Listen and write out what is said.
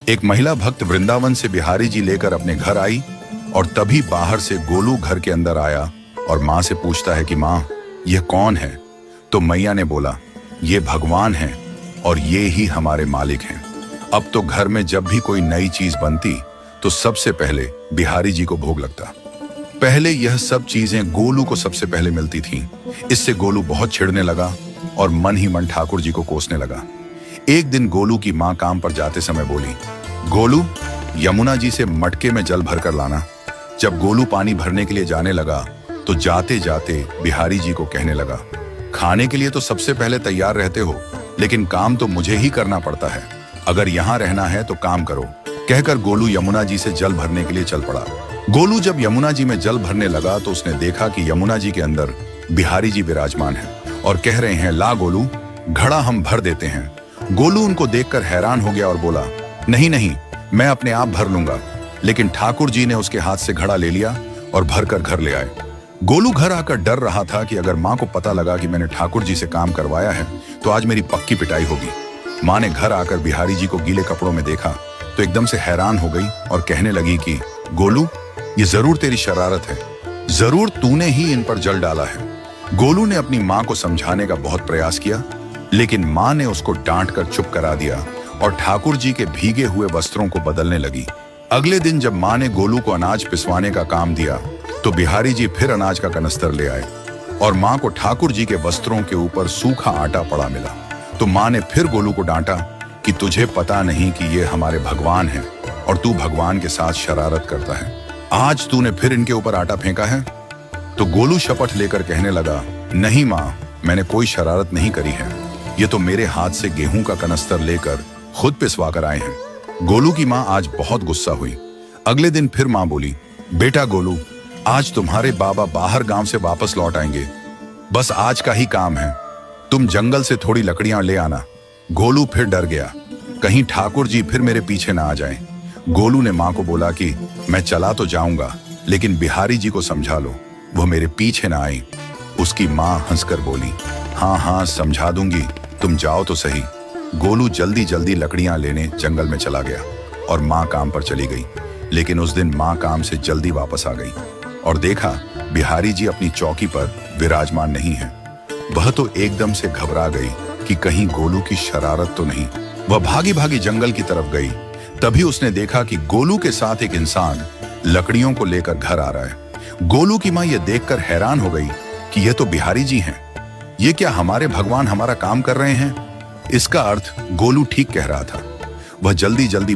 एक महिला भक्त वृंदावन से बिहारी जी लेकर अपने घर आई और तभी बाहर से गोलू घर के अंदर आया और माँ से पूछता है कि माँ, यह कौन है? तो मैया ने बोला, ये भगवान हैं और ये ही हमारे मालिक हैं। अब तो घर में जब भी कोई नई चीज बनती तो सबसे पहले बिहारी जी को भोग लगता। पहले यह सब चीजें गोलू को सबसे पहले मिलती थीं। इससे गोलू बहुत चिढ़ने लगा और मन ही मन ठाकुर जी को कोसने लगा। एक दिन गोलू की माँ काम पर जाते समय बोली, गोलू, यमुना जी से मटके में जल भर कर लाना। जब गोलू पानी भरने के लिए जाने लगा तो जाते जाते बिहारी जी को कहने लगा, खाने के लिए तो सबसे पहले तैयार रहते हो, लेकिन काम तो मुझे ही करना पड़ता है। अगर यहाँ रहना है तो काम करो। कहकर गोलू यमुना जी से जल भरने के लिए चल पड़ा। गोलू जब यमुना जी में जल भरने लगा तो उसने देखा कि यमुना जी के अंदर बिहारी जी विराजमान हैं और कह रहे हैं, ला गोलू, घड़ा हम भर देते हैं। गोलू उनको देखकर हैरान हो गया और बोला, नहीं नहीं, मैं अपने आप भर लूंगा। लेकिन ठाकुर जी ने उसके हाथ से घड़ा ले लिया और भरकर घर ले आए। गोलू घर आकर डर रहा था कि अगर माँ को पता लगा कि मैंने ठाकुर जी से काम करवाया है तो आज मेरी पक्की पिटाई होगी। माँ ने घर आकर बिहारी जी को गीले कपड़ों में देखा तो एकदम से हैरान हो गई और कहने लगी कि गोलू, ये जरूर तेरी शरारत है, जरूर तूने ही इन पर जल डाला है। गोलू ने अपनी माँ को समझाने का बहुत प्रयास किया, लेकिन माँ ने उसको डांट कर चुप करा दिया और ठाकुर जी के भीगे हुए वस्त्रों को बदलने लगी। अगले दिन जब माँ ने गोलू को अनाज पिसवाने का काम दिया तो बिहारी जी फिर अनाज का कनस्तर ले आए और माँ को ठाकुर जी के वस्त्रों के ऊपर सूखा आटा पड़ा मिला। तो माँ ने फिर गोलू को डांटा कि तुझे पता नहीं कि ये हमारे भगवान हैं और तू भगवान के साथ शरारत करता है। आज तूने फिर इनके ऊपर आटा फेंका है। तो गोलू शपथ लेकर कहने लगा, नहीं माँ, मैंने कोई शरारत नहीं करी है। ये तो मेरे हाथ से गेहूं का कनस्तर लेकर खुद पिसवा कर आए हैं। गोलू की माँ आज बहुत गुस्सा हुई। अगले दिन फिर माँ बोली, बेटा गोलू, आज तुम्हारे बाबा बाहर गांव से वापस लौट आएंगे। बस आज का ही काम है, तुम जंगल से थोड़ी लकड़ियां ले आना। गोलू फिर डर गया, कहीं ठाकुर जी फिर मेरे पीछे ना आ जाएं। गोलू ने माँ को बोला कि मैं चला तो जाऊंगा, लेकिन बिहारी जी को समझा लो, वो मेरे पीछे ना आए। उसकी माँ हंसकर बोली, हाँ हाँ समझा दूंगी, तुम जाओ तो सही। गोलू जल्दी जल्दी लकड़ियां लेने जंगल में चला गया और माँ काम पर चली गई। लेकिन उस दिन माँ काम से जल्दी वापस आ गई और देखा बिहारी जी अपनी चौकी पर विराजमान नहीं है। वह तो एकदम से घबरा गई कि कहीं गोलू की शरारत तो नहीं। वह भागी भागी जंगल की तरफ गई। तभी उसने देखा कि गोलू के साथ एक इंसान लकड़ियों को लेकर घर आ रहा है। गोलू की माँ यह देखकर हैरान हो गई कि यह तो बिहारी जी हैं। ये क्या हमारे भगवान हमारा काम कर रहे हैं? इसका अर्थ गोलू ठीक कह रहा था। वह जल्दी जल्दी